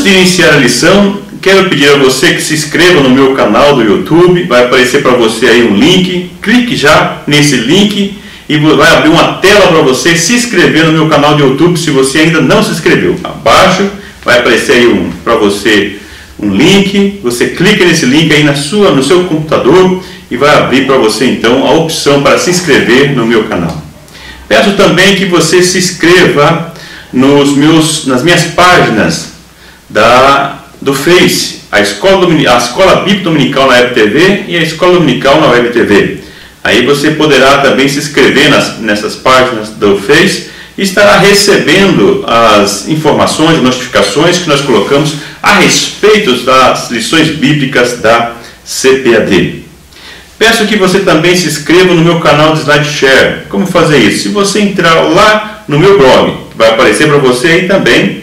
Antes de iniciar a lição, quero pedir a você que se inscreva no meu canal do YouTube. Vai aparecer para você aí um link, clique já nesse link e vai abrir uma tela para você se inscrever no meu canal do YouTube se você ainda não se inscreveu. Abaixo vai aparecer aí para você um link, você clica nesse link aí no seu computador e vai abrir para você então a opção para se inscrever no meu canal. Peço também que você se inscreva nas minhas páginas do Face, a Escola Bíblica Dominical na Web TV e a Escola Dominical na Web TV. Aí você poderá também se inscrever nessas páginas do Face e estará recebendo as informações, notificações que nós colocamos a respeito das lições bíblicas da CPAD. Peço que você também se inscreva no meu canal de SlideShare. Como fazer isso? Se você entrar lá no meu blog, vai aparecer para você aí também,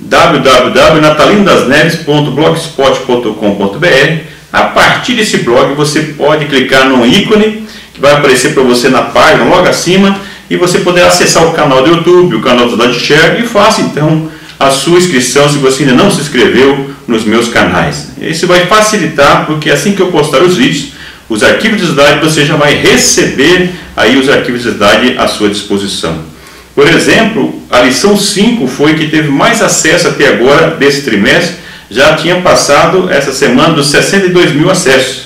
www.natalindasneves.blogspot.com.br. A partir desse blog você pode clicar no ícone que vai aparecer para você na página logo acima e você poderá acessar o canal do YouTube, o canal do SlideShare e faça então a sua inscrição se você ainda não se inscreveu nos meus canais. Isso vai facilitar porque assim que eu postar os vídeos, os arquivos de slide, você já vai receber aí os arquivos de slide à sua disposição. Por exemplo, a lição 5 foi que teve mais acesso até agora desse trimestre, já tinha passado essa semana dos 62 mil acessos.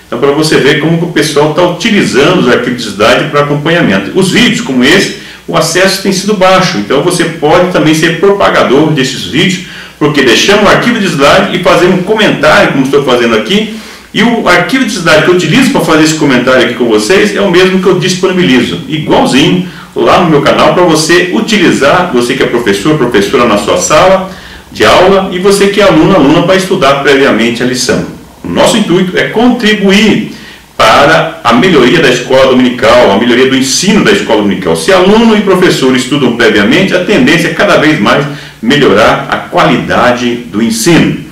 Então, para você ver como o pessoal está utilizando os arquivos de slide para acompanhamento. Os vídeos como esse, o acesso tem sido baixo, então você pode também ser propagador desses vídeos, porque deixamos o arquivo de slide e fazemos um comentário, como estou fazendo aqui, e o arquivo de slide que eu utilizo para fazer esse comentário aqui com vocês é o mesmo que eu disponibilizo, igualzinho, lá no meu canal, para você utilizar, você que é professor, professora na sua sala de aula, e você que é aluno, aluna, para estudar previamente a lição. O nosso intuito é contribuir para a melhoria da escola dominical, a melhoria do ensino da escola dominical. Se aluno e professor estudam previamente, a tendência é cada vez mais melhorar a qualidade do ensino.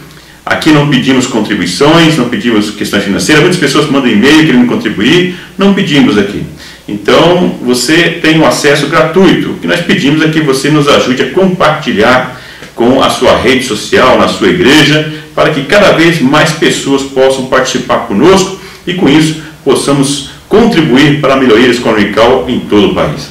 Aqui não pedimos contribuições, não pedimos questões financeiras, muitas pessoas mandam e-mail querendo contribuir, não pedimos aqui. Então, você tem um acesso gratuito. O que nós pedimos é que você nos ajude a compartilhar com a sua rede social, na sua igreja, para que cada vez mais pessoas possam participar conosco e com isso possamos contribuir para a melhoria da escola dominical em todo o país.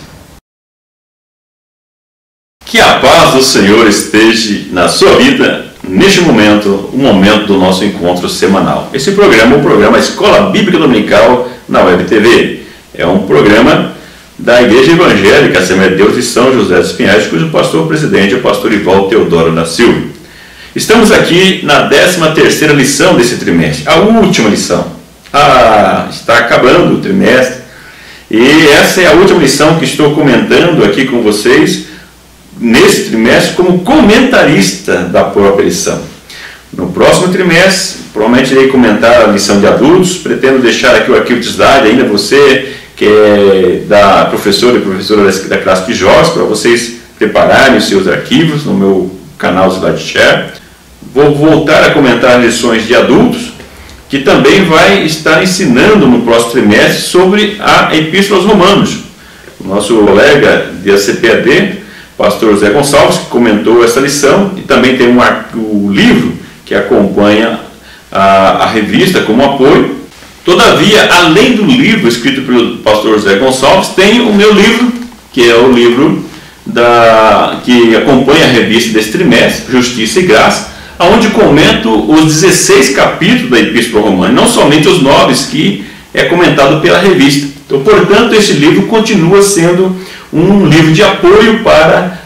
Que a paz do Senhor esteja na sua vida neste momento, o momento do nosso encontro semanal. Esse programa é o programa Escola Bíblica Dominical na Web TV. É um programa da Igreja Evangélica Assembleia de Deus de São José dos Pinhais, cujo pastor-presidente é o pastor Ivaldo Teodoro da Silva. Estamos aqui na 13ª lição desse trimestre, a última lição. Está acabando o trimestre e essa é a última lição que estou comentando aqui com vocês nesse trimestre como comentarista da própria lição. No próximo trimestre, provavelmente irei comentar a lição de adultos, pretendo deixar aqui o arquivo de slide, ainda você que é da professora e professora da classe de jovens, para vocês prepararem os seus arquivos no meu canal SlideShare. Vou voltar a comentar lições de adultos, que também vai estar ensinando no próximo trimestre sobre a Epístola aos Romanos. O nosso colega de CPAD, pastor José Gonçalves, que comentou essa lição, e também tem o livro que acompanha a revista como apoio. Todavia, além do livro escrito pelo pastor José Gonçalves, tem o meu livro, que é o livro que acompanha a revista desse trimestre, Justiça e Graça, onde comento os 16 capítulos da Epístola Romana, não somente os 9 que é comentado pela revista. Então, portanto, esse livro continua sendo um livro de apoio para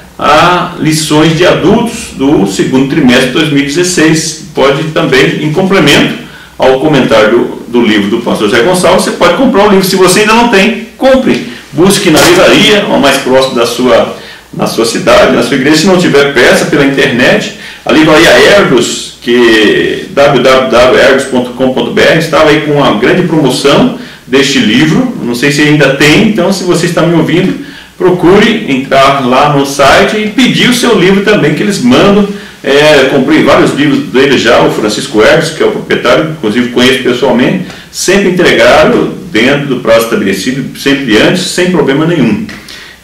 lições de adultos do segundo trimestre de 2016. Pode também, em complemento ao comentário do livro do pastor José Gonçalves, você pode comprar o livro. Se você ainda não tem, compre. Busque na livraria, ou mais próximo na sua cidade, na sua igreja. Se não tiver, peça pela internet. A livraria Ergos, que www.ergos.com.br, estava aí com uma grande promoção deste livro. Não sei se ainda tem, então se você está me ouvindo, procure entrar lá no site e pedir o seu livro também, que eles mandam. Comprei vários livros dele já, o Francisco Ergos, que é o proprietário, inclusive conheço pessoalmente, sempre entregaram dentro do prazo estabelecido, sempre antes, sem problema nenhum.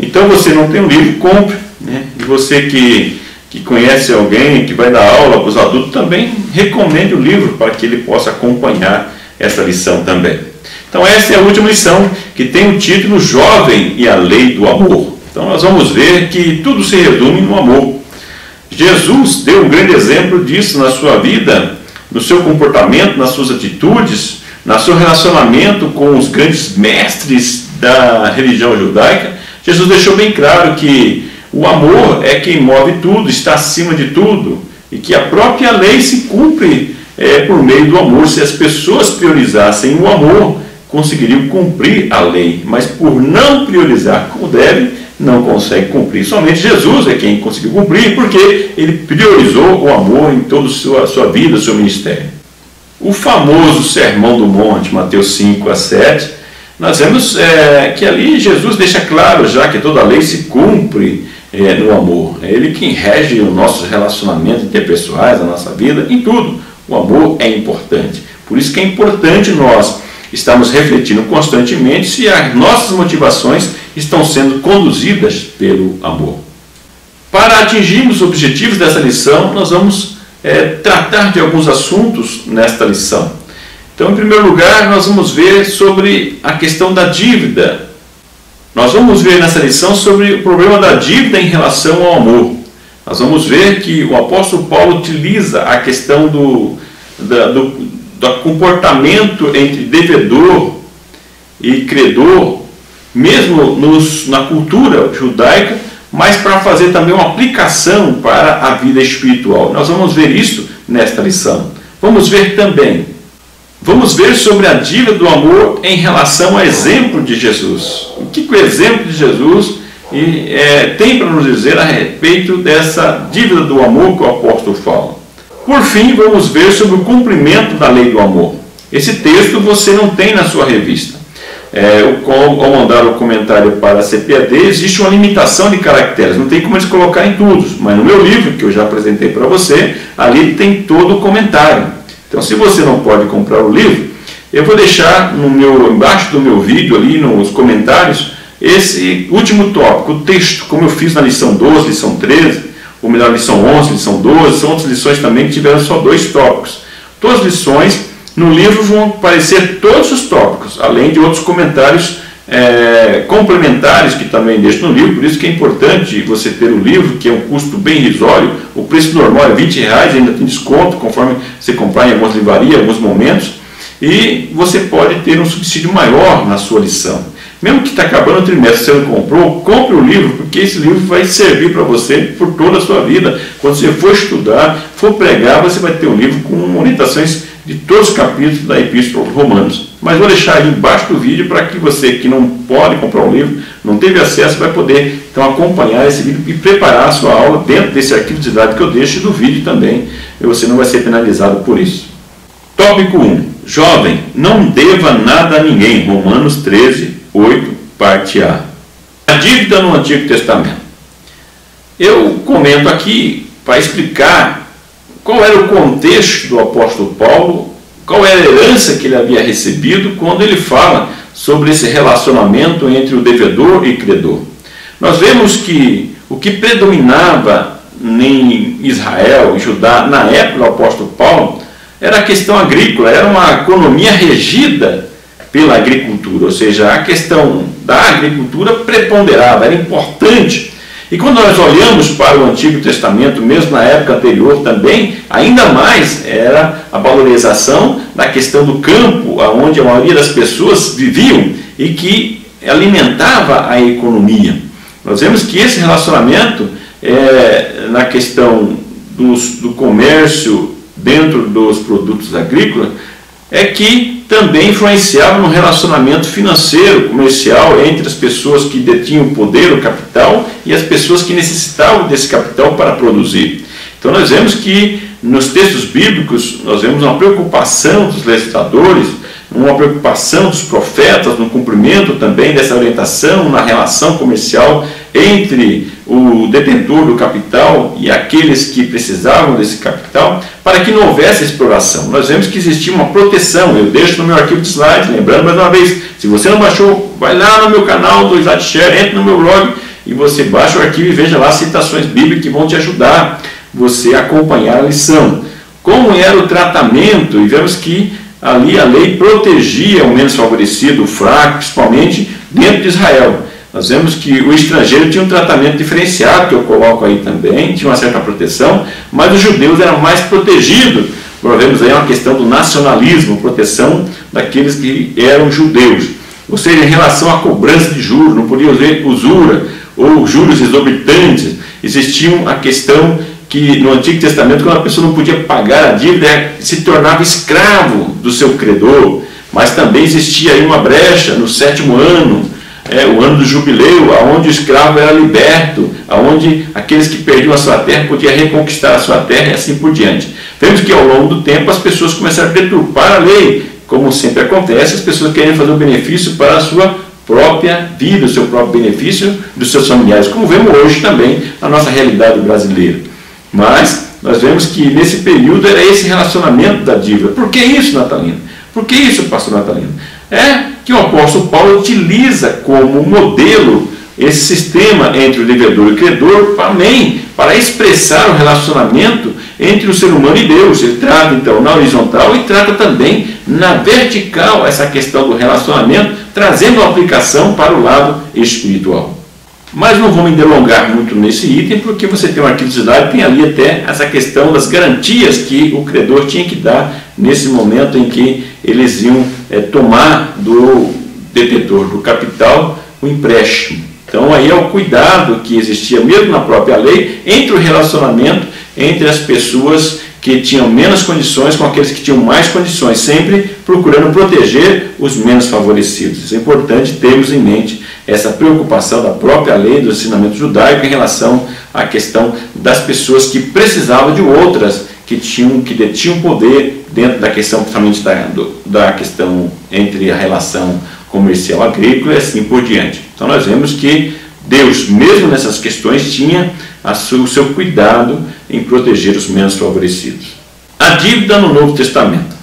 Então, você não tem um livro, compre, né? E você que que conhece alguém que vai dar aula para os adultos, também recomende o livro para que ele possa acompanhar essa lição também. Então essa é a última lição, que tem o título Jovem e a Lei do Amor. Então nós vamos ver que tudo se resume no amor. Jesus deu um grande exemplo disso na sua vida, no seu comportamento, nas suas atitudes, no seu relacionamento com os grandes mestres da religião judaica. Jesus deixou bem claro que o amor é quem move tudo, está acima de tudo, e que a própria lei se cumpre por meio do amor. Se as pessoas priorizassem o amor, conseguiriam cumprir a lei, mas por não priorizar como deve, não consegue cumprir. Somente Jesus é quem conseguiu cumprir, porque ele priorizou o amor em toda a sua vida, o seu ministério. O famoso Sermão do Monte, Mateus 5 a 7, nós vemos que ali Jesus deixa claro já que toda a lei se cumpre no amor. É ele quem rege os nossos relacionamentos interpessoais, a nossa vida, em tudo. O amor é importante. Por isso que é importante nós estarmos refletindo constantemente se as nossas motivações estão sendo conduzidas pelo amor. Para atingirmos os objetivos dessa lição, nós vamos tratar de alguns assuntos nesta lição. Então, em primeiro lugar, nós vamos ver sobre a questão da dívida. Nós vamos ver nessa lição sobre o problema da dívida em relação ao amor. Nós vamos ver que o apóstolo Paulo utiliza a questão do comportamento entre devedor e credor, mesmo na cultura judaica, mas para fazer também uma aplicação para a vida espiritual. Nós vamos ver isso nesta lição. Vamos ver sobre a dívida do amor em relação ao exemplo de Jesus. O que o exemplo de Jesus tem para nos dizer a respeito dessa dívida do amor que o apóstolo fala. Por fim, vamos ver sobre o cumprimento da lei do amor. Esse texto você não tem na sua revista. Ao mandar o comentário para a CPAD, existe uma limitação de caracteres, não tem como eles colocar em todos, mas no meu livro, que eu já apresentei para você, ali tem todo o comentário. Então, se você não pode comprar o livro, eu vou deixar embaixo do meu vídeo, ali nos comentários, esse último tópico, o texto, como eu fiz na lição 12, lição 13, ou melhor, lição 11, lição 12, são outras lições também que tiveram só 2 tópicos. Todas as lições no livro vão aparecer todos os tópicos, além de outros comentários complementares que também deixo no livro. Por isso que é importante você ter o livro, que é um custo bem irrisório. O preço normal é R$20, ainda tem desconto conforme você comprar em algumas livrarias, em alguns momentos, e você pode ter um subsídio maior na sua lição. Mesmo que está acabando o trimestre, você não comprou, compre o livro, porque esse livro vai servir para você por toda a sua vida. Quando você for estudar, for pregar, você vai ter um livro com orientações de todos os capítulos da Epístola aos Romanos. Mas vou deixar aí embaixo do vídeo para que você que não pode comprar um livro, não teve acesso, vai poder então acompanhar esse vídeo e preparar a sua aula dentro desse arquivo de dados que eu deixo do vídeo também, e você não vai ser penalizado por isso. Tópico 1. Jovem, não deva nada a ninguém. Romanos 13, 8, parte A. A dívida no Antigo Testamento. Eu comento aqui para explicar qual era o contexto do apóstolo Paulo, qual era a herança que ele havia recebido quando ele fala sobre esse relacionamento entre o devedor e credor. Nós vemos que o que predominava em Israel e Judá na época do apóstolo Paulo era a questão agrícola, era uma economia regida pela agricultura, ou seja, a questão da agricultura preponderava, era importante. E quando nós olhamos para o Antigo Testamento, mesmo na época anterior também, ainda mais era a valorização da questão do campo, onde a maioria das pessoas viviam e que alimentava a economia. Nós vemos que esse relacionamento na questão do comércio dentro dos produtos agrícolas é que também influenciava no relacionamento financeiro, comercial entre as pessoas que detinham o poder, o capital, e as pessoas que necessitavam desse capital para produzir. Então nós vemos que nos textos bíblicos nós vemos uma preocupação dos legisladores, uma preocupação dos profetas no cumprimento também dessa orientação na relação comercial entre o detentor do capital e aqueles que precisavam desse capital, para que não houvesse exploração. Nós vemos que existia uma proteção. Eu deixo no meu arquivo de slides, lembrando mais uma vez, se você não baixou, vai lá no meu canal do SlideShare, entre no meu blog e você baixa o arquivo e veja lá citações bíblicas que vão te ajudar você a acompanhar a lição. Como era o tratamento, e vemos que ali a lei protegia o menos favorecido, o fraco, principalmente dentro de Israel. Nós vemos que o estrangeiro tinha um tratamento diferenciado, que eu coloco aí também, tinha uma certa proteção, mas os judeus eram mais protegidos. Nós vemos aí uma questão do nacionalismo, proteção daqueles que eram judeus. Ou seja, em relação à cobrança de juros, não podia haver usura ou juros exorbitantes. Existia a questão que no Antigo Testamento, quando a pessoa não podia pagar a dívida, se tornava escravo do seu credor. Mas também existia aí uma brecha no 7º ano, o ano do jubileu, onde o escravo era liberto, onde aqueles que perdiam a sua terra podiam reconquistar a sua terra e assim por diante. Vemos que ao longo do tempo as pessoas começaram a deturpar a lei, como sempre acontece, as pessoas querem fazer um benefício para a sua própria vida, o seu próprio benefício dos seus familiares, como vemos hoje também na nossa realidade brasileira. Mas nós vemos que nesse período era esse relacionamento da dívida. Por que isso, Natalino? Por que isso, pastor Natalino? É que o apóstolo Paulo utiliza como modelo esse sistema entre o devedor e o credor, para expressar o relacionamento entre o ser humano e Deus. Ele trata então na horizontal e trata também na vertical essa questão do relacionamento, trazendo a aplicação para o lado espiritual. Mas não vou me delongar muito nesse item, porque você tem um arquivo de cidade, tem ali até essa questão das garantias que o credor tinha que dar nesse momento em que eles iam tomar do detentor do capital o empréstimo. Então aí é o cuidado que existia mesmo na própria lei entre o relacionamento entre as pessoas que tinham menos condições com aqueles que tinham mais condições, sempre procurando proteger os menos favorecidos. Isso é importante termos em mente essa preocupação da própria lei do ensinamento judaico em relação à questão das pessoas que precisavam de outras, que detinham poder dentro da questão, principalmente da questão entre a relação comercial agrícola e assim por diante. Então nós vemos que Deus, mesmo nessas questões, tinha o seu cuidado em proteger os menos favorecidos. A dívida no Novo Testamento.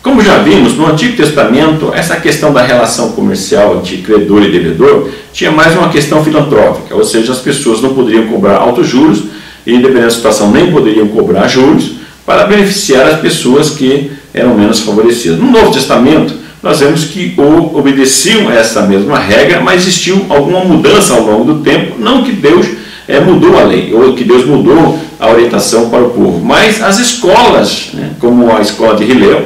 Como já vimos, no Antigo Testamento, essa questão da relação comercial entre credor e devedor tinha mais uma questão filantrópica, ou seja, as pessoas não poderiam cobrar altos juros e, dependendo da situação, nem poderiam cobrar juros para beneficiar as pessoas que eram menos favorecidas. No Novo Testamento, nós vemos que obedeciam essa mesma regra, mas existiu alguma mudança ao longo do tempo, não que Deus mudou a lei, ou que Deus mudou a orientação para o povo, mas as escolas, como a escola de Hillel,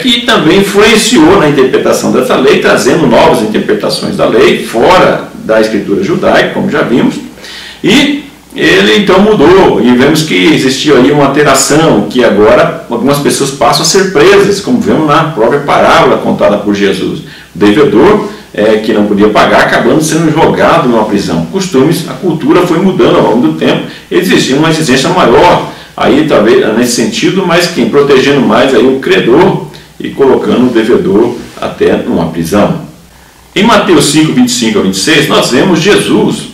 que também influenciou na interpretação dessa lei, trazendo novas interpretações da lei, fora da escritura judaica, como já vimos, e ele então mudou, e vemos que existiu aí uma alteração, que agora algumas pessoas passam a ser presas, como vemos na própria parábola contada por Jesus. O devedor, que não podia pagar, acabando sendo jogado numa prisão. Costumes, a cultura foi mudando ao longo do tempo, existia uma exigência maior, aí talvez nesse sentido, mas quem protegendo mais aí o credor e colocando o devedor até numa prisão. Em Mateus 5, 25 a 26, nós vemos Jesus,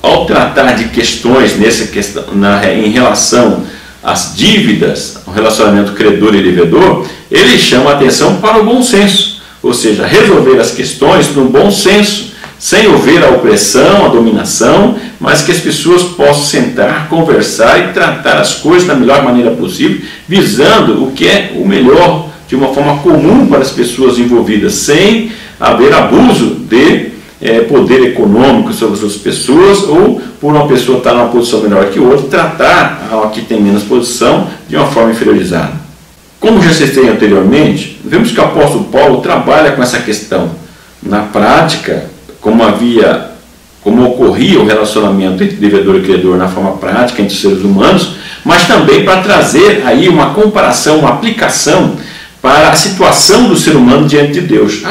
ao tratar de questões em relação às dívidas, o relacionamento credor e devedor, ele chama a atenção para o bom senso, ou seja, resolver as questões no bom senso, sem haver a opressão, a dominação, mas que as pessoas possam sentar, conversar e tratar as coisas da melhor maneira possível, visando o que é o melhor, de uma forma comum para as pessoas envolvidas, sem haver abuso de poder econômico sobre as outras pessoas, ou por uma pessoa estar numa posição melhor que outra, tratar a que tem menos posição de uma forma inferiorizada. Como já citei anteriormente, vemos que o apóstolo Paulo trabalha com essa questão. Na prática, como ocorria o relacionamento entre devedor e credor na forma prática entre os seres humanos, mas também para trazer aí uma comparação, uma aplicação para a situação do ser humano diante de Deus.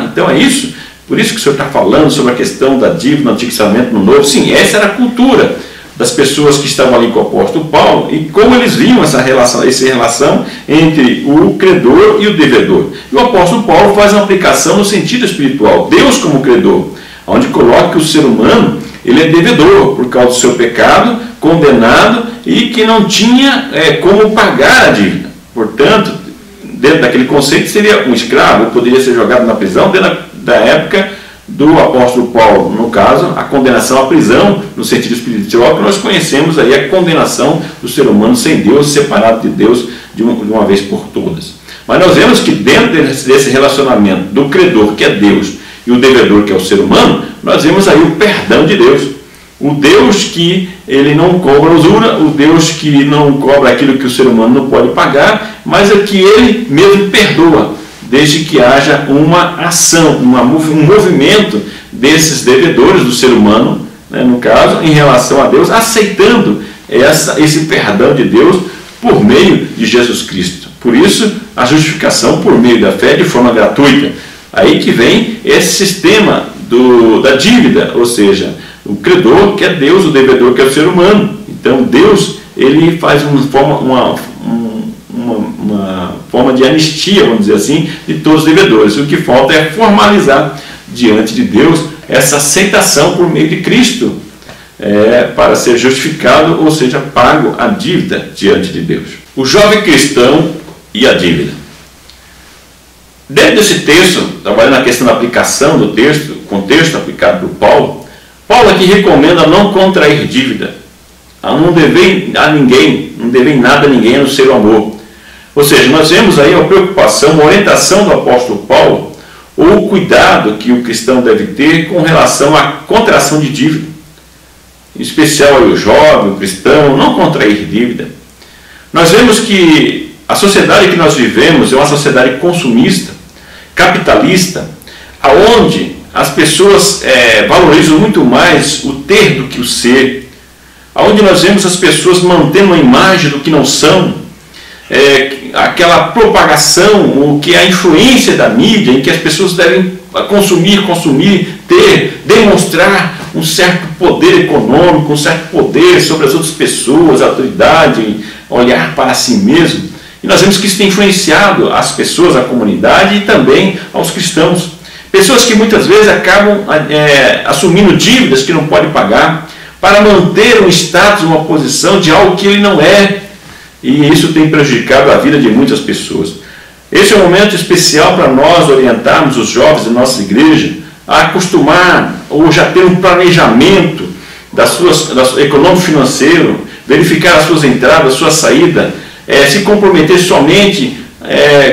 Então é isso? Por isso que o senhor está falando sobre a questão da dívida no Antigo Testamento, no Novo. Sim, essa era a cultura das pessoas que estavam ali com o apóstolo Paulo e como eles viam essa relação entre o credor e o devedor. E o apóstolo Paulo faz uma aplicação no sentido espiritual, Deus como credor, onde coloca que o ser humano ele é devedor por causa do seu pecado, condenado e que não tinha como pagar a dívida. Portanto, dentro daquele conceito seria um escravo, poderia ser jogado na prisão dentro da época do apóstolo Paulo, no caso, a condenação à prisão, no sentido espiritual, que nós conhecemos aí a condenação do ser humano sem Deus, separado de Deus de uma vez por todas. Mas nós vemos que dentro desse relacionamento do credor, que é Deus, e o devedor, que é o ser humano, nós vemos aí o perdão de Deus. O Deus que ele não cobra usura, o Deus que não cobra aquilo que o ser humano não pode pagar, mas é que ele mesmo perdoa, desde que haja uma ação, um movimento desses devedores do ser humano, né, no caso, em relação a Deus, aceitando esse perdão de Deus por meio de Jesus Cristo. Por isso, a justificação por meio da fé de forma gratuita. Aí que vem esse sistema da dívida, ou seja, o credor que é Deus, o devedor que é o ser humano. Então Deus, ele faz uma forma de anistia, vamos dizer assim, de todos os devedores. O que falta é formalizar diante de Deus essa aceitação por meio de Cristo, para ser justificado, ou seja, pago a dívida diante de Deus. O jovem cristão e a dívida. Dentro desse texto, trabalhando na questão da aplicação do texto, contexto aplicado por Paulo aqui recomenda não contrair dívida, a não dever a ninguém, não dever nada a ninguém, a não ser o amor. Ou seja, nós vemos aí uma preocupação, uma orientação do apóstolo Paulo, ou o cuidado que o cristão deve ter com relação à contração de dívida. Em especial aí o jovem, o cristão, não contrair dívida. Nós vemos que a sociedade que nós vivemos é uma sociedade consumista, capitalista, aonde as pessoas valorizam muito mais o ter do que o ser, aonde nós vemos as pessoas mantendo uma imagem do que não são, aquela propagação, o que é a influência da mídia, em que as pessoas devem consumir, ter, demonstrar um certo poder econômico, um certo poder sobre as outras pessoas, autoridade, olhar para si mesmo. E nós vemos que isso tem influenciado as pessoas, a comunidade e também aos cristãos. Pessoas que muitas vezes acabam assumindo dívidas que não podem pagar para manter um status, uma posição de algo que ele não é. E isso tem prejudicado a vida de muitas pessoas. Esse é um momento especial para nós orientarmos os jovens da nossa igreja a acostumar ou já ter um planejamento econômico-financeiro, verificar as suas entradas, a sua saída, se comprometer somente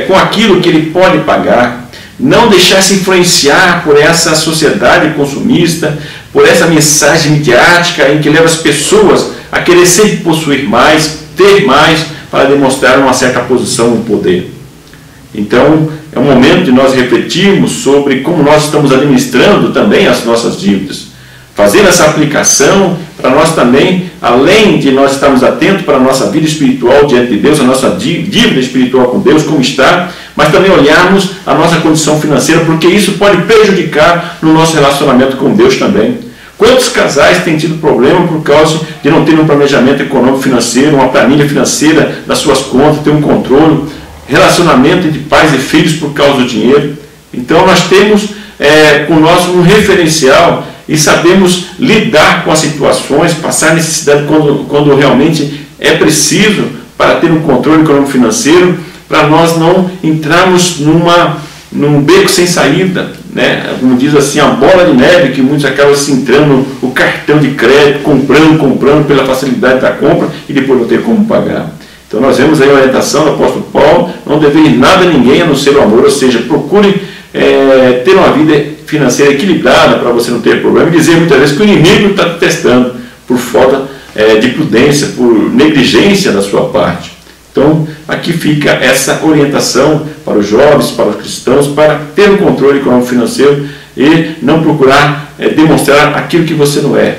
com aquilo que ele pode pagar, não deixar se influenciar por essa sociedade consumista, por essa mensagem midiática em que leva as pessoas a querer sempre possuir mais, ter mais, para demonstrar uma certa posição no poder. Então, é um momento de nós refletirmos sobre como nós estamos administrando também as nossas dívidas, fazendo essa aplicação para nós também, além de nós estarmos atentos para a nossa vida espiritual diante de Deus, a nossa dívida espiritual com Deus, como está, mas também olharmos a nossa condição financeira, porque isso pode prejudicar no nosso relacionamento com Deus também. Quantos casais têm tido problema por causa de não ter um planejamento econômico financeiro, uma planilha financeira das suas contas, ter um controle, relacionamento de pais e filhos por causa do dinheiro? Então nós temos com nós um referencial e sabemos lidar com as situações, passar necessidade quando realmente é preciso para ter um controle econômico financeiro, para nós não entrarmos num beco sem saída, né? Como diz assim, a bola de neve, que muitos acabam se entrando o cartão de crédito, comprando pela facilidade da compra e depois não ter como pagar. Então nós vemos aí a orientação do apóstolo Paulo, não dever nada a ninguém a não ser o amor, ou seja, procure ter uma vida financeira equilibrada para você não ter problema, e dizer muitas vezes que o inimigo está te testando por falta de prudência, por negligência da sua parte. Então aqui fica essa orientação para os jovens, para os cristãos, para ter um controle econômico financeiro e não procurar demonstrar aquilo que você não é.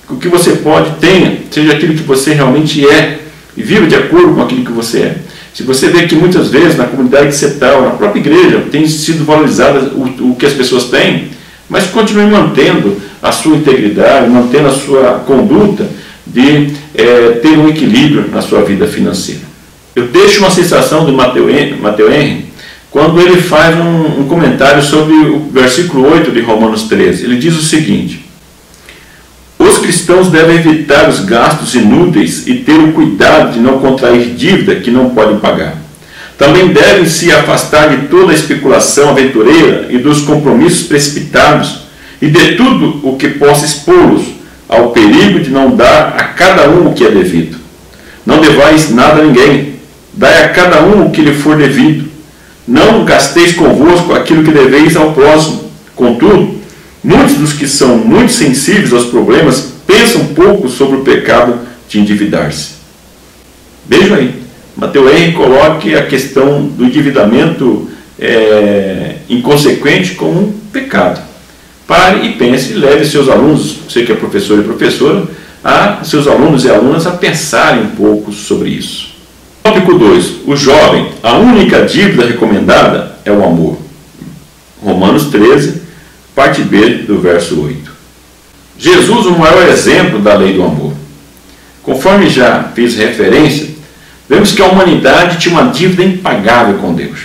O que você pode, tenha, seja aquilo que você realmente é, e viva de acordo com aquilo que você é. Se você vê que muitas vezes na comunidade que você está, ou na própria igreja, tem sido valorizado o que as pessoas têm, mas continue mantendo a sua integridade, mantendo a sua conduta de ter um equilíbrio na sua vida financeira. Eu deixo uma sensação do Matthew Henry, quando ele faz um comentário sobre o versículo 8 de Romanos 13. Ele diz o seguinte: os cristãos devem evitar os gastos inúteis e ter o cuidado de não contrair dívida que não podem pagar. Também devem se afastar de toda a especulação aventureira e dos compromissos precipitados e de tudo o que possa expô-los ao perigo de não dar a cada um o que é devido. Não devais nada a ninguém, dai a cada um o que lhe for devido. Não gasteis convosco aquilo que deveis ao próximo. Contudo, muitos dos que são muito sensíveis aos problemas pensam pouco sobre o pecado de endividar-se. Vejam aí, Matthew Henry coloque a questão do endividamento inconsequente como um pecado. Pare e pense e leve seus alunos, você que é professor e professora, seus alunos e alunas a pensarem um pouco sobre isso. Tópico 2. O jovem, a única dívida recomendada é o amor. Romanos 13, parte B do verso 8. Jesus, o maior exemplo da lei do amor. Conforme já fiz referência, vemos que a humanidade tinha uma dívida impagável com Deus.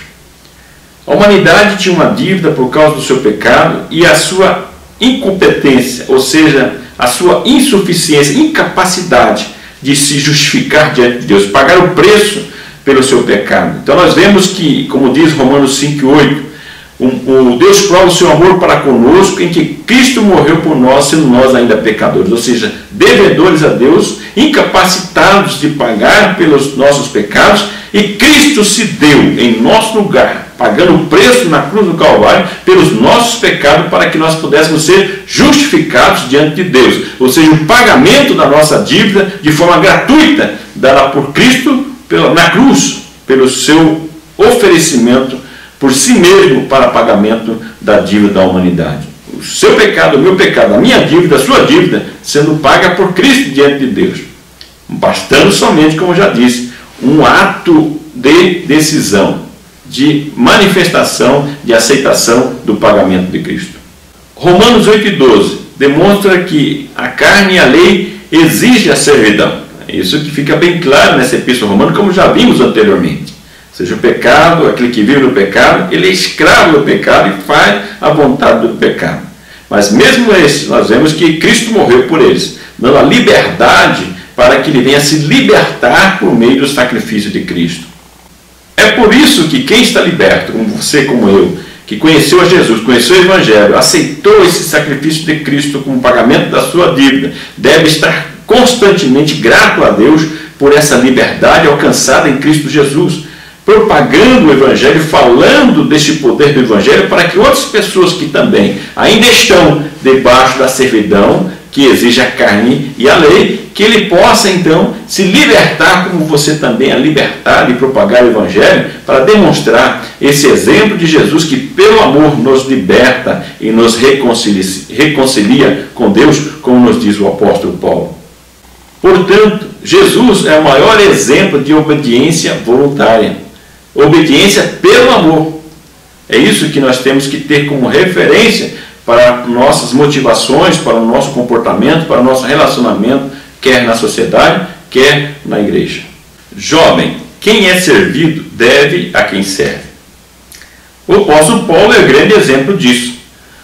A humanidade tinha uma dívida por causa do seu pecado e a sua incompetência, ou seja, a sua insuficiência, incapacidade de se justificar diante de Deus, pagar o preço pelo seu pecado. Então nós vemos que, como diz Romanos 5,8, o Deus prova o seu amor para conosco em que Cristo morreu por nós, sendo nós ainda pecadores, ou seja, devedores a Deus, incapacitados de pagar pelos nossos pecados, e Cristo se deu em nosso lugar, pagando o preço na cruz do Calvário pelos nossos pecados, para que nós pudéssemos ser justificados diante de Deus, ou seja, o pagamento da nossa dívida de forma gratuita, dada por Cristo na cruz, pelo seu oferecimento por si mesmo para pagamento da dívida da humanidade. O seu pecado, o meu pecado, a minha dívida, a sua dívida, sendo paga por Cristo diante de Deus. Bastando somente, como já disse, um ato de decisão, de manifestação, de aceitação do pagamento de Cristo. Romanos 8,12 demonstra que a carne e a lei exigem a servidão. Isso que fica bem claro nessa epístola romana, como já vimos anteriormente. Ou seja, o pecado, aquele que vive no pecado, ele é escravo do pecado e faz a vontade do pecado. Mas mesmo esse, nós vemos que Cristo morreu por eles, dando a liberdade para que ele venha se libertar por meio do sacrifício de Cristo. É por isso que quem está liberto, como você, como eu, que conheceu a Jesus, conheceu o Evangelho, aceitou esse sacrifício de Cristo como pagamento da sua dívida, deve estar constantemente grato a Deus por essa liberdade alcançada em Cristo Jesus, propagando o Evangelho, falando deste poder do Evangelho para que outras pessoas que também ainda estão debaixo da servidão que exige a carne e a lei, que ele possa então se libertar como você também é libertado e propagar o Evangelho para demonstrar esse exemplo de Jesus que pelo amor nos liberta e nos reconcilia com Deus, como nos diz o apóstolo Paulo. Portanto, Jesus é o maior exemplo de obediência voluntária. Obediência pelo amor. É isso que nós temos que ter como referência para nossas motivações, para o nosso comportamento, para o nosso relacionamento, quer na sociedade, quer na igreja. Jovem, quem é servido deve a quem serve. O apóstolo Paulo é o grande exemplo disso.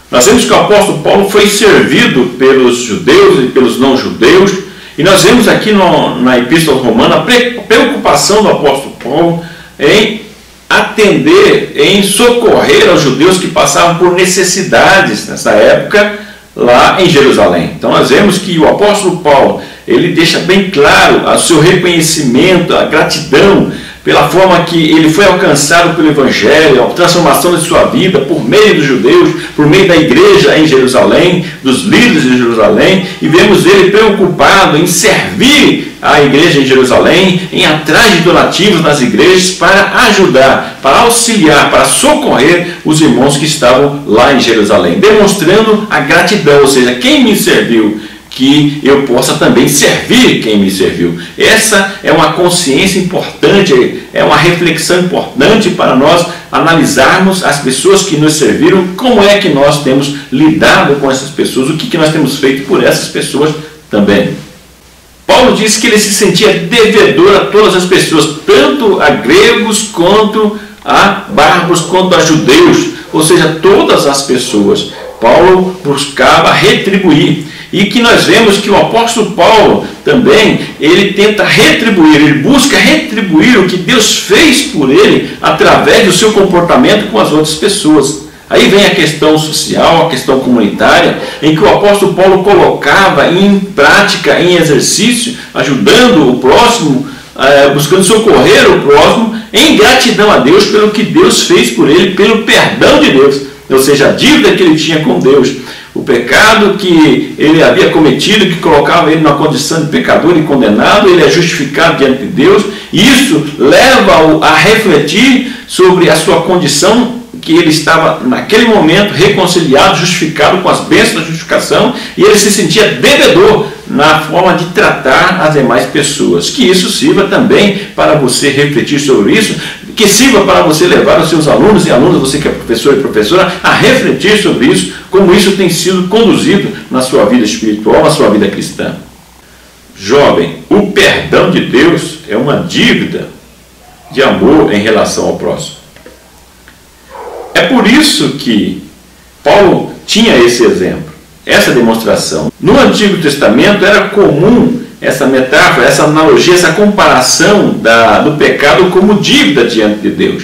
Nós vemos que o apóstolo Paulo foi servido pelos judeus e pelos não-judeus, e nós vemos aqui na epístola romana a preocupação do apóstolo Paulo em atender, em socorrer aos judeus que passavam por necessidades nessa época lá em Jerusalém. Então nós vemos que o apóstolo Paulo, ele deixa bem claro o seu reconhecimento, a gratidão pela forma que ele foi alcançado pelo Evangelho, a transformação de sua vida por meio dos judeus, por meio da igreja em Jerusalém, dos líderes de Jerusalém, e vemos ele preocupado em servir a igreja em Jerusalém, em ir atrás de donativos nas igrejas para ajudar, para auxiliar, para socorrer os irmãos que estavam lá em Jerusalém, demonstrando a gratidão, ou seja, quem me serviu, que eu possa também servir quem me serviu. Essa é uma consciência importante, é uma reflexão importante para nós analisarmos as pessoas que nos serviram, como é que nós temos lidado com essas pessoas, o que nós temos feito por essas pessoas também. Paulo disse que ele se sentia devedor a todas as pessoas, tanto a gregos quanto a bárbaros, quanto a judeus. ou seja, todas as pessoas. Paulo buscava retribuir. E que nós vemos que o apóstolo Paulo também, ele tenta retribuir, ele busca retribuir o que Deus fez por ele através do seu comportamento com as outras pessoas. Aí vem a questão social, a questão comunitária, em que o apóstolo Paulo colocava em prática, em exercício, ajudando o próximo, buscando socorrer o próximo, em gratidão a Deus pelo que Deus fez por ele, pelo perdão de Deus, ou seja, a dívida que ele tinha com Deus. O pecado que ele havia cometido, que colocava ele numa condição de pecador e condenado, ele é justificado diante de Deus, e isso leva-o a refletir sobre a sua condição, que ele estava naquele momento reconciliado, justificado com as bênçãos da justificação, e ele se sentia devedor na forma de tratar as demais pessoas. Que isso sirva também para você refletir sobre isso, que sirva para você levar os seus alunos e alunas, você que é professor e professora, a refletir sobre isso, como isso tem sido conduzido na sua vida espiritual, na sua vida cristã. Jovem, o perdão de Deus é uma dívida de amor em relação ao próximo. É por isso que Paulo tinha esse exemplo, essa demonstração. No Antigo Testamento era comum essa metáfora, essa analogia, essa comparação do pecado como dívida diante de Deus.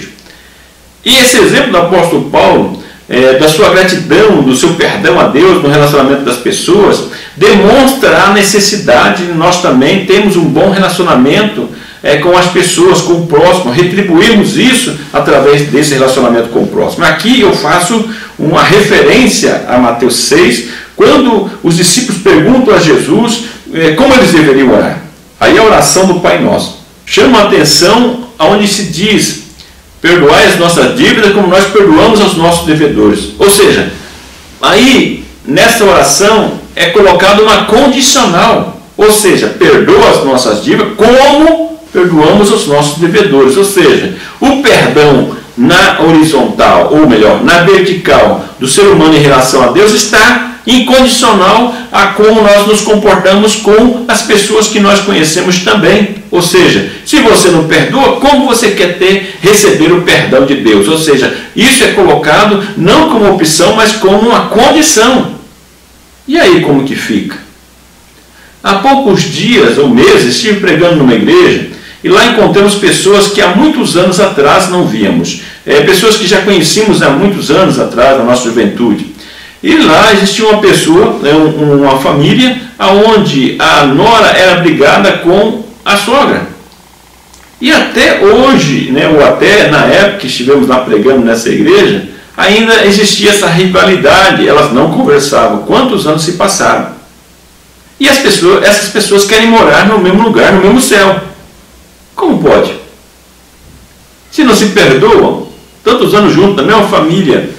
E esse exemplo do apóstolo Paulo, da sua gratidão, do seu perdão a Deus no relacionamento das pessoas, demonstra a necessidade de nós também termos um bom relacionamento com as pessoas, com o próximo, retribuirmos isso através desse relacionamento com o próximo. Aqui eu faço uma referência a Mateus 6, quando os discípulos perguntam a Jesus como eles deveriam orar. Aí a oração do Pai Nosso chama a atenção aonde se diz: perdoai as nossas dívidas como nós perdoamos aos nossos devedores. Ou seja, aí nessa oração é colocada uma condicional, ou seja, perdoa as nossas dívidas como perdoamos os nossos devedores. Ou seja, o perdão na horizontal, ou melhor, na vertical do ser humano em relação a Deus está incondicional a como nós nos comportamos com as pessoas que nós conhecemos também. Ou seja, se você não perdoa, como você quer receber o perdão de Deus? Ou seja, isso é colocado não como opção, mas como uma condição. E aí como que fica? Há poucos dias ou meses estive pregando numa igreja e lá encontramos pessoas que há muitos anos atrás não víamos. Pessoas que já conhecíamos há muitos anos atrás, na nossa juventude. E lá existia uma pessoa, uma família, onde a nora era brigada com a sogra. E até hoje, ou até na época que estivemos lá pregando nessa igreja, ainda existia essa rivalidade, elas não conversavam. Quantos anos se passaram? E essas pessoas querem morar no mesmo lugar, no mesmo céu. Como pode? Se não se perdoam, tantos anos juntos, na mesma família,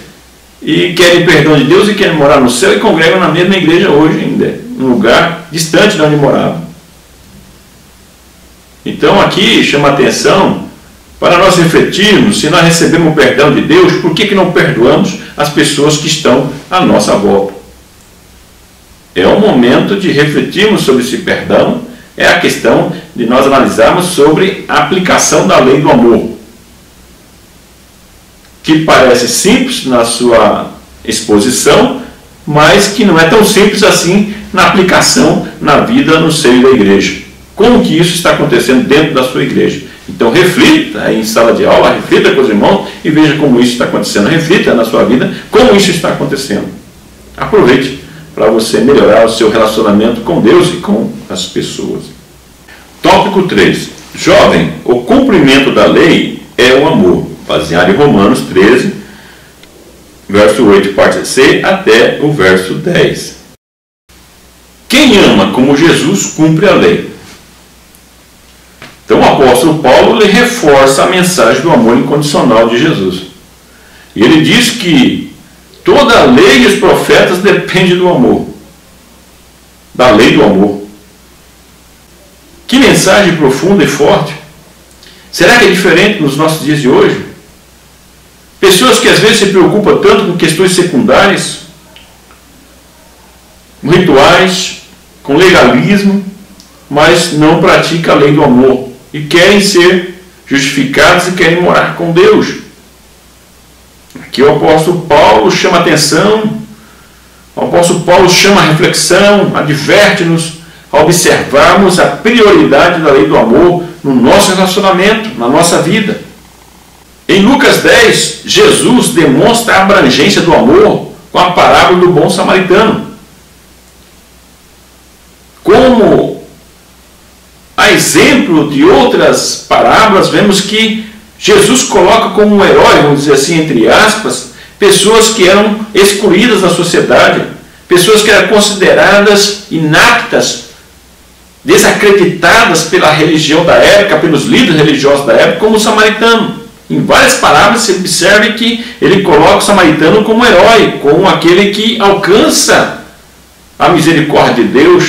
e querem perdão de Deus e querem morar no céu e congregam na mesma igreja hoje ainda, num lugar distante de onde moravam. Então aqui chama a atenção para nós refletirmos, se nós recebemos o perdão de Deus, por que não perdoamos as pessoas que estão à nossa volta? É o momento de refletirmos sobre esse perdão, é a questão de nós analisarmos sobre a aplicação da lei do amor, que parece simples na sua exposição, mas que não é tão simples assim na aplicação na vida no seio da igreja. Como que isso está acontecendo dentro da sua igreja? Então reflita em sala de aula, reflita com os irmãos e veja como isso está acontecendo. Reflita na sua vida como isso está acontecendo. Aproveite para você melhorar o seu relacionamento com Deus e com as pessoas. Tópico 3. Jovem, o cumprimento da lei é o amor. Baseado em Romanos 13, verso 8, parte C, até o verso 10. Quem ama como Jesus cumpre a lei. Então o apóstolo Paulo ele reforça a mensagem do amor incondicional de Jesus. E ele diz que toda a lei e os profetas dependem do amor. Da lei do amor. Que mensagem profunda e forte. Será que é diferente nos nossos dias de hoje? Pessoas que às vezes se preocupam tanto com questões secundárias, com rituais, com legalismo, mas não praticam a lei do amor e querem ser justificados e querem morar com Deus. que o apóstolo Paulo chama atenção, o apóstolo Paulo chama a reflexão, adverte-nos a observarmos a prioridade da lei do amor no nosso relacionamento, na nossa vida. Em Lucas 10, Jesus demonstra a abrangência do amor com a parábola do bom samaritano. Como a exemplo de outras parábolas, vemos que Jesus coloca como um herói, vamos dizer assim, entre aspas, pessoas que eram excluídas da sociedade, pessoas que eram consideradas inaptas, desacreditadas pela religião da época, pelos líderes religiosos da época, como o samaritano. Em várias parábolas você observe que ele coloca o samaritano como herói, como aquele que alcança a misericórdia de Deus,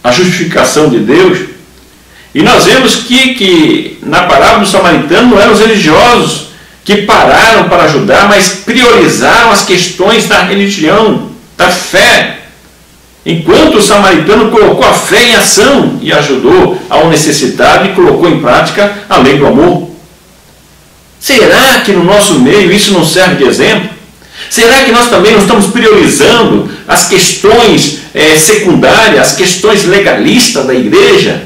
a justificação de Deus. E nós vemos que na parábola do samaritano não eram os religiosos que pararam para ajudar, mas priorizaram as questões da religião, da fé. Enquanto o samaritano colocou a fé em ação e ajudou ao necessitado e colocou em prática a lei do amor. Será que no nosso meio isso não serve de exemplo? Será que nós também não estamos priorizando as questões secundárias, as questões legalistas da igreja?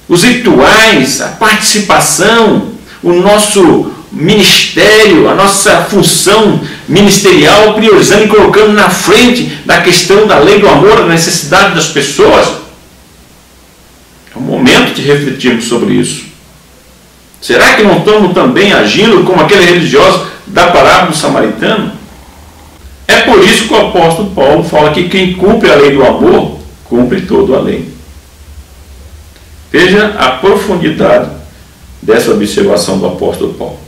Os rituais, a participação, o nosso ministério, a nossa função ministerial, priorizando e colocando na frente da questão da lei do amor, da necessidade das pessoas? É o momento de refletirmos sobre isso. Será que não estamos também agindo como aquele religioso da parábola do samaritano? É por isso que o apóstolo Paulo fala que quem cumpre a lei do amor, cumpre toda a lei. Veja a profundidade dessa observação do apóstolo Paulo.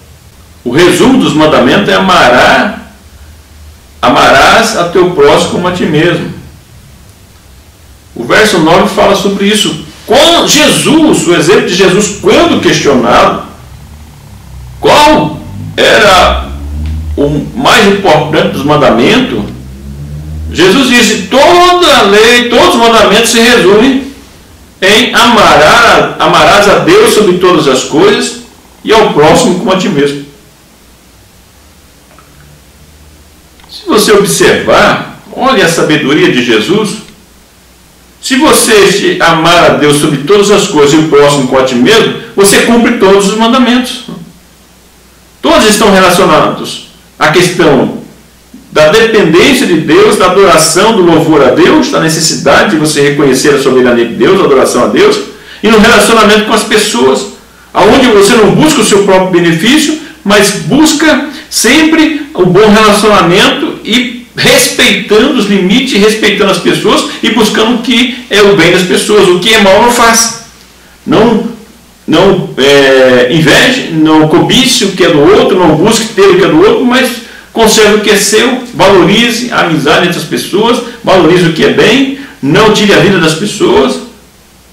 O resumo dos mandamentos é amarás a teu próximo como a ti mesmo. O verso 9 fala sobre isso. Com Jesus, o exemplo de Jesus, quando questionado qual era o mais importante dos mandamentos, Jesus disse: toda a lei, todos os mandamentos se resumem em amarás a Deus sobre todas as coisas e ao próximo como a ti mesmo. Se você observar, olha a sabedoria de Jesus. Se você amar a Deus sobre todas as coisas e o próximo com a ti mesmo, você cumpre todos os mandamentos. Todos estão relacionados à questão da dependência de Deus, da adoração, do louvor a Deus, da necessidade de você reconhecer a soberania de Deus, a adoração a Deus, e no relacionamento com as pessoas, onde você não busca o seu próprio benefício, mas busca sempre o bom relacionamento e respeitando os limites, respeitando as pessoas e buscando o que é o bem das pessoas, o que é mal não faça. Não inveje, não cobice o que é do outro, não busque ter o que é do outro, mas conserve o que é seu, valorize a amizade entre as pessoas, valorize o que é bem, não tire a vida das pessoas.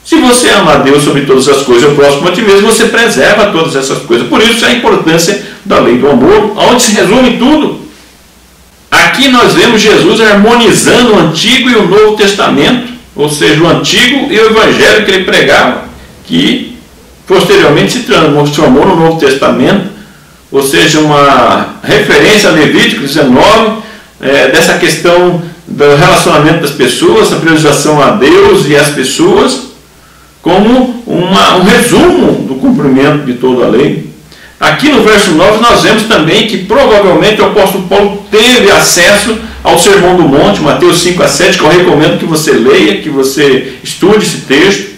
Se você ama a Deus sobre todas as coisas e o próximo a ti mesmo, você preserva todas essas coisas. Por isso a importância da lei do amor, onde se resume tudo. Aqui nós vemos Jesus harmonizando o Antigo e o Novo Testamento, ou seja, o Antigo e o Evangelho que ele pregava, que posteriormente se transformou no Novo Testamento, ou seja, uma referência a Levítico 19, dessa questão do relacionamento das pessoas, a priorização a Deus e às pessoas, como um resumo do cumprimento de toda a lei. Aqui no verso 9 nós vemos também que provavelmente o apóstolo Paulo teve acesso ao Sermão do Monte, Mateus 5 a 7, que eu recomendo que você leia, que você estude esse texto.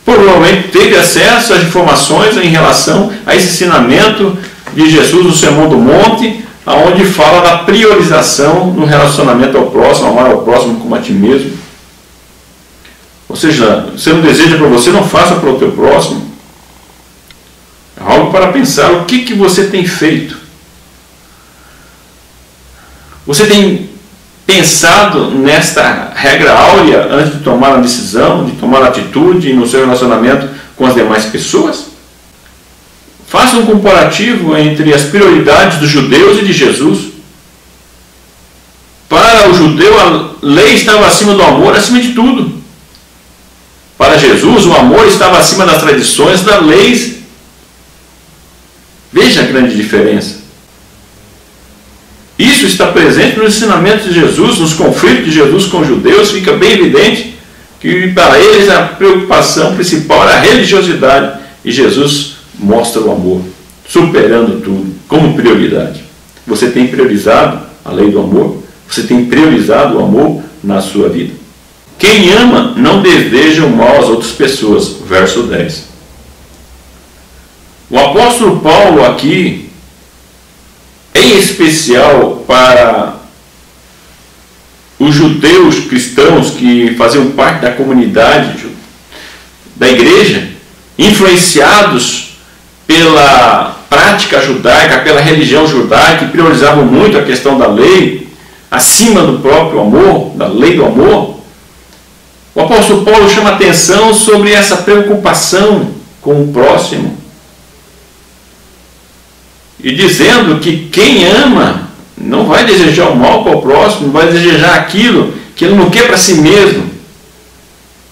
Provavelmente teve acesso às informações em relação a esse ensinamento de Jesus no Sermão do Monte, onde fala da priorização no relacionamento ao próximo, amar ao próximo como a ti mesmo. Ou seja, você não deseja para você, não faça para o teu próximo. É algo para pensar, o que você tem feito? Você tem pensado nesta regra áurea antes de tomar a decisão, de tomar a atitude no seu relacionamento com as demais pessoas? Faça um comparativo entre as prioridades dos judeus e de Jesus. Para o judeu, a lei estava acima do amor, acima de tudo. Para Jesus, o amor estava acima das tradições, das leis. Veja a grande diferença. Isso está presente nos ensinamentos de Jesus, nos conflitos de Jesus com os judeus. Fica bem evidente que para eles a preocupação principal era a religiosidade. E Jesus mostra o amor, superando tudo, como prioridade. Você tem priorizado a lei do amor? Você tem priorizado o amor na sua vida? Quem ama não deseja o mal às outras pessoas. Verso 10. O apóstolo Paulo aqui, em especial para os judeus cristãos que faziam parte da comunidade da igreja, influenciados pela prática judaica, pela religião judaica, que priorizavam muito a questão da lei, acima do próprio amor, da lei do amor, o apóstolo Paulo chama atenção sobre essa preocupação com o próximo, e dizendo que quem ama não vai desejar o mal para o próximo, vai desejar aquilo que ele não quer para si mesmo.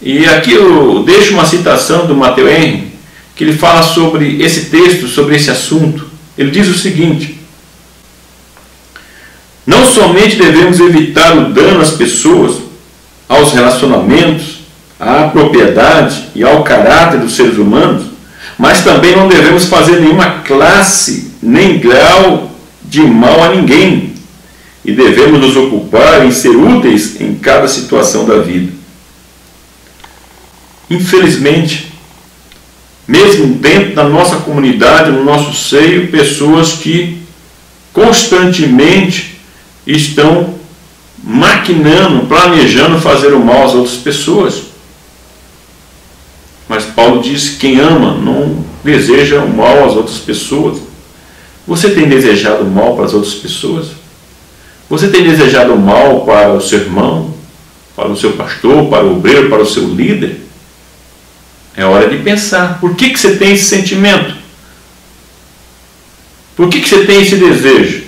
E aqui eu deixo uma citação do Matthew Henry, que ele fala sobre esse texto, sobre esse assunto. Ele diz o seguinte: não somente devemos evitar o dano às pessoas, aos relacionamentos, à propriedade e ao caráter dos seres humanos, mas também não devemos fazer nenhuma classe nem grau de mal a ninguém, e devemos nos ocupar em ser úteis em cada situação da vida. Infelizmente, mesmo dentro da nossa comunidade, no nosso seio, pessoas que constantemente estão maquinando, planejando fazer o mal às outras pessoas. Mas Paulo diz que quem ama não deseja o mal às outras pessoas. Você tem desejado o mal para as outras pessoas? Você tem desejado o mal para o seu irmão, para o seu pastor, para o obreiro, para o seu líder? É hora de pensar. Por que você tem esse sentimento? Por que você tem esse desejo?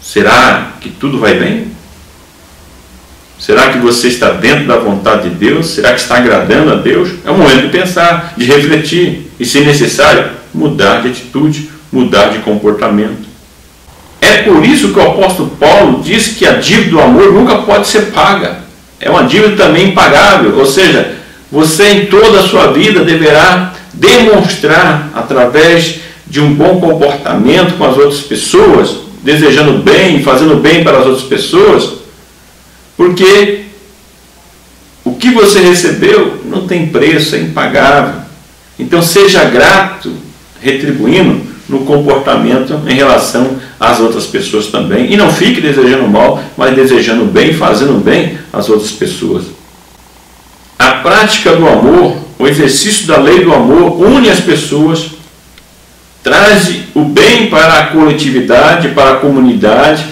Será que tudo vai bem? Será que você está dentro da vontade de Deus? Será que está agradando a Deus? É o momento de pensar, de refletir e, se necessário, mudar de atitude, mudar de comportamento. É por isso que o apóstolo Paulo diz que a dívida do amor nunca pode ser paga. É uma dívida também impagável, ou seja, você em toda a sua vida deverá demonstrar através de um bom comportamento com as outras pessoas, desejando bem, fazendo bem para as outras pessoas, porque o que você recebeu não tem preço, é impagável. Então seja grato, retribuindo no comportamento em relação às outras pessoas também. E não fique desejando mal, mas desejando bem, fazendo bem às outras pessoas. A prática do amor, o exercício da lei do amor, une as pessoas, traz o bem para a coletividade, para a comunidade,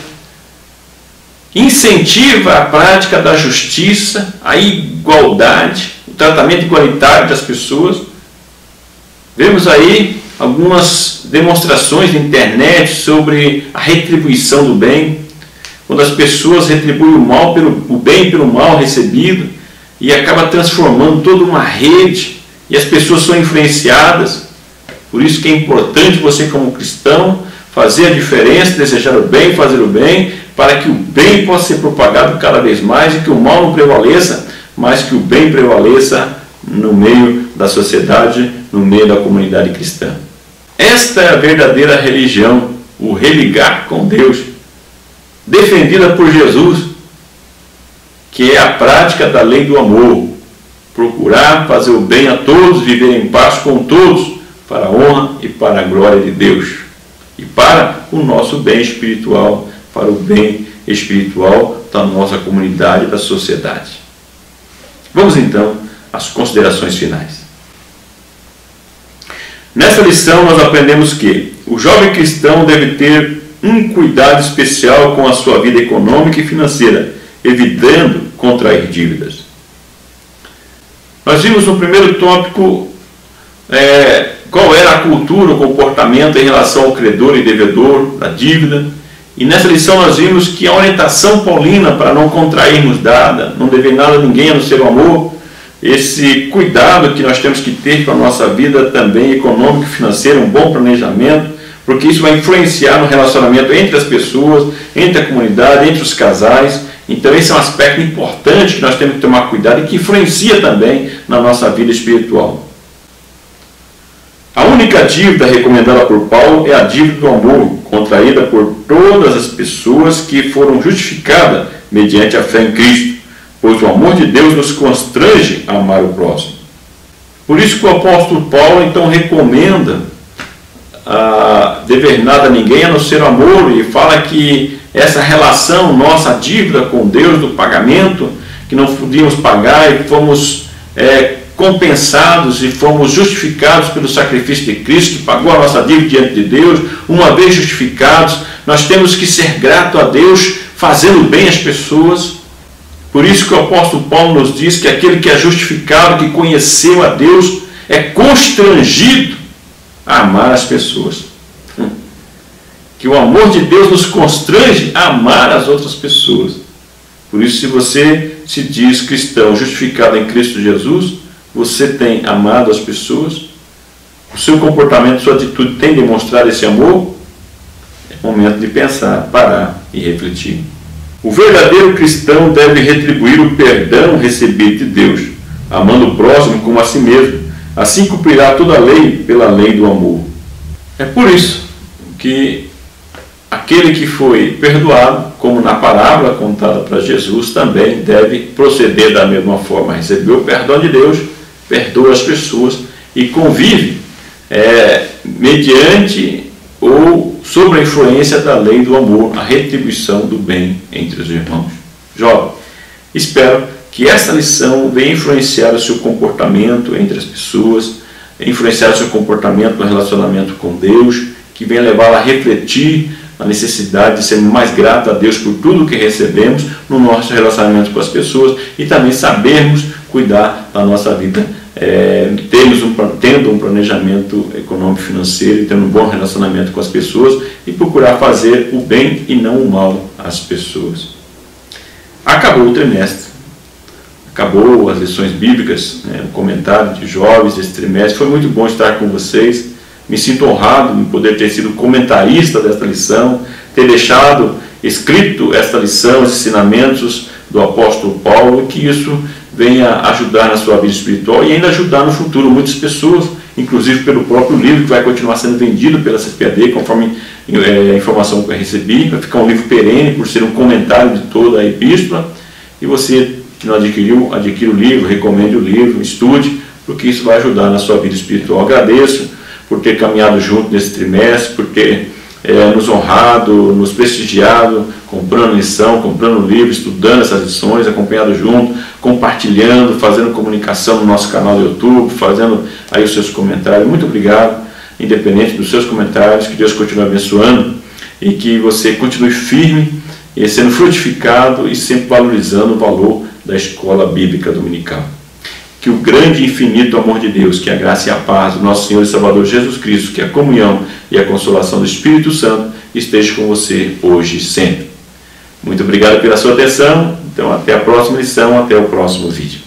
incentiva a prática da justiça, a igualdade, o tratamento igualitário das pessoas. Vemos aí algumas demonstrações na internet sobre a retribuição do bem, quando as pessoas retribuem o bem pelo mal recebido, e acaba transformando toda uma rede, e as pessoas são influenciadas. Por isso que é importante você, como cristão, fazer a diferença, desejar o bem, fazer o bem, para que o bem possa ser propagado cada vez mais, e que o mal não prevaleça, mas que o bem prevaleça no meio da sociedade, no meio da comunidade cristã. Esta é a verdadeira religião, o religar com Deus, defendida por Jesus, que é a prática da lei do amor, procurar fazer o bem a todos, viver em paz com todos, para a honra e para a glória de Deus, e para o nosso bem espiritual, para o bem espiritual da nossa comunidade e da sociedade. Vamos então às considerações finais. Nessa lição nós aprendemos que o jovem cristão deve ter um cuidado especial com a sua vida econômica e financeira, evitando contrair dívidas. Nós vimos no primeiro tópico qual era a cultura, o comportamento em relação ao credor e devedor, da dívida. E nessa lição nós vimos que a orientação paulina para não contrairmos nada, não dever nada a ninguém a não ser o amor, esse cuidado que nós temos que ter com a nossa vida também econômica e financeira, um bom planejamento, porque isso vai influenciar no relacionamento entre as pessoas, entre a comunidade, entre os casais. Então esse é um aspecto importante que nós temos que tomar cuidado e que influencia também na nossa vida espiritual. A única dívida recomendada por Paulo é a dívida do amor, contraída por todas as pessoas que foram justificadas mediante a fé em Cristo, pois o amor de Deus nos constrange a amar o próximo. Por isso que o apóstolo Paulo então recomenda a dever nada a ninguém a não ser amor, e fala que essa relação nossa, a dívida com Deus do pagamento, que não podíamos pagar e fomos compensados e fomos justificados pelo sacrifício de Cristo, que pagou a nossa dívida diante de Deus. Uma vez justificados, nós temos que ser grato a Deus, fazendo bem às pessoas. Por isso que o apóstolo Paulo nos diz que aquele que é justificado, que conheceu a Deus, é constrangido a amar as pessoas. Que o amor de Deus nos constrange a amar as outras pessoas. Por isso, se você se diz cristão, justificado em Cristo Jesus, você tem amado as pessoas, o seu comportamento, sua atitude tem demonstrado esse amor, é momento de pensar, parar e refletir. O verdadeiro cristão deve retribuir o perdão recebido de Deus, amando o próximo como a si mesmo. Assim cumprirá toda a lei pela lei do amor. É por isso que aquele que foi perdoado, como na parábola contada para Jesus, também deve proceder da mesma forma. Recebeu o perdão de Deus, perdoa as pessoas e convive mediante ou sob a influência da lei do amor, a retribuição do bem entre os irmãos. Jovem, espero que essa lição venha influenciar o seu comportamento entre as pessoas, influenciar o seu comportamento no relacionamento com Deus, que venha levá-lo a refletir a necessidade de sermos mais gratos a Deus por tudo que recebemos no nosso relacionamento com as pessoas e também sabermos cuidar da nossa vida, tendo um planejamento econômico financeiro e tendo um bom relacionamento com as pessoas e procurar fazer o bem e não o mal às pessoas. Acabou o trimestre, acabou as lições bíblicas, o comentário de jovens desse trimestre. Foi muito bom estar com vocês. Me sinto honrado em poder ter sido comentarista desta lição, ter deixado escrito esta lição, os ensinamentos do apóstolo Paulo, e que isso venha ajudar na sua vida espiritual e ainda ajudar no futuro muitas pessoas, inclusive pelo próprio livro que vai continuar sendo vendido pela CPAD, conforme a informação que eu recebi. Vai ficar um livro perene por ser um comentário de toda a epístola, e você que não adquiriu, adquira o livro, recomende o livro, estude, porque isso vai ajudar na sua vida espiritual. Agradeço por ter caminhado junto nesse trimestre, por ter nos honrado, nos prestigiado, comprando lição, comprando livro, estudando essas lições, acompanhado junto, compartilhando, fazendo comunicação no nosso canal do YouTube, fazendo aí os seus comentários. Muito obrigado, independente dos seus comentários, que Deus continue abençoando e que você continue firme e sendo frutificado e sempre valorizando o valor da escola bíblica dominical. Que o grande e infinito amor de Deus, que a graça e a paz do nosso Senhor e Salvador Jesus Cristo, que a comunhão e a consolação do Espírito Santo esteja com você hoje e sempre. Muito obrigado pela sua atenção. Então, até a próxima lição, até o próximo vídeo.